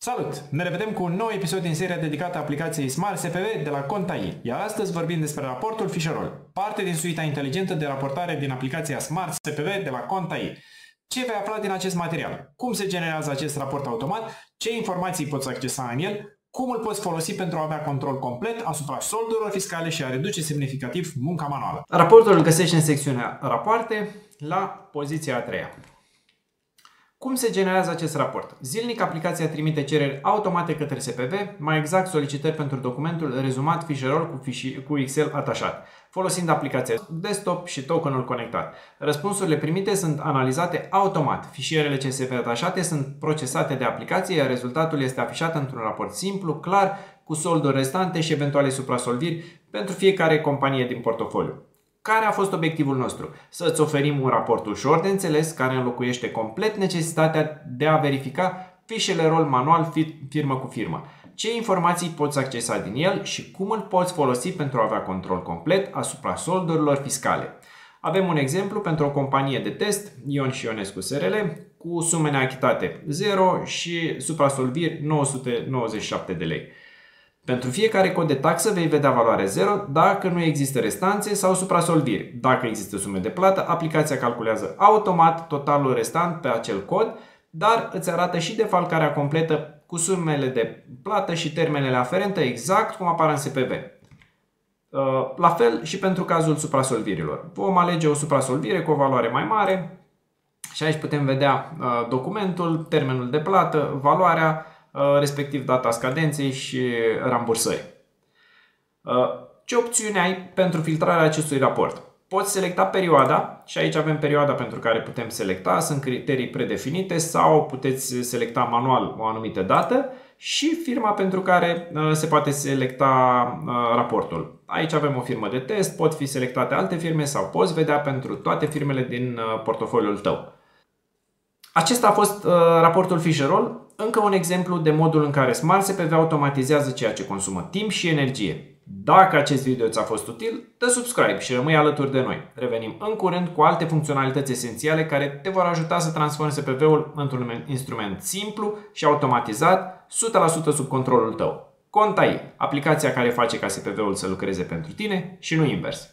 Salut! Ne revedem cu un nou episod din seria dedicată aplicației Smart SPV de la Conta.ai, iar astăzi vorbim despre raportul Fisherroll, parte din suita inteligentă de raportare din aplicația Smart SPV de la Conta.ai. Ce vei afla din acest material? Cum se generează acest raport automat? Ce informații poți accesa în el? Cum îl poți folosi pentru a avea control complet asupra soldurilor fiscale și a reduce semnificativ munca manuală? Raportul îl găsești în secțiunea Rapoarte, la poziția a treia. Cum se generează acest raport? Zilnic, aplicația trimite cereri automate către SPV, mai exact solicitări pentru documentul rezumat Fisherroll cu Excel atașat, folosind aplicația desktop și tokenul conectat. Răspunsurile primite sunt analizate automat. Fișierele CSV atașate sunt procesate de aplicație, iar rezultatul este afișat într-un raport simplu, clar, cu solduri restante și eventuale suprasolviri pentru fiecare companie din portofoliu. Care a fost obiectivul nostru? Să-ți oferim un raport ușor de înțeles care înlocuiește complet necesitatea de a verifica fișele rol manual firmă cu firmă. Ce informații poți accesa din el și cum îl poți folosi pentru a avea control complet asupra soldurilor fiscale. Avem un exemplu pentru o companie de test, Ion și Ionescu SRL, cu sume neachitate 0 și suprasolviri 997 de lei. Pentru fiecare cod de taxă vei vedea valoarea 0 dacă nu există restanțe sau suprasolviri. Dacă există sume de plată, aplicația calculează automat totalul restant pe acel cod, dar îți arată și defalcarea completă cu sumele de plată și termenele aferente exact cum apar în SPV. La fel și pentru cazul suprasolvirilor. Vom alege o suprasolvire cu o valoare mai mare și aici putem vedea documentul, termenul de plată, valoarea, respectiv data scadenței și rambursări. Ce opțiuni ai pentru filtrarea acestui raport? Poți selecta perioada și aici avem perioada pentru care putem selecta, sunt criterii predefinite sau puteți selecta manual o anumită dată și firma pentru care se poate selecta raportul. Aici avem o firmă de test, pot fi selectate alte firme sau poți vedea pentru toate firmele din portofoliul tău. Acesta a fost raportul Fisherroll, încă un exemplu de modul în care Smart SPV automatizează ceea ce consumă timp și energie. Dacă acest video ți-a fost util, dă subscribe și rămâi alături de noi. Revenim în curând cu alte funcționalități esențiale care te vor ajuta să transformi SPV-ul într-un instrument simplu și automatizat, 100% sub controlul tău. Conta.ai, aplicația care face ca SPV-ul să lucreze pentru tine și nu invers.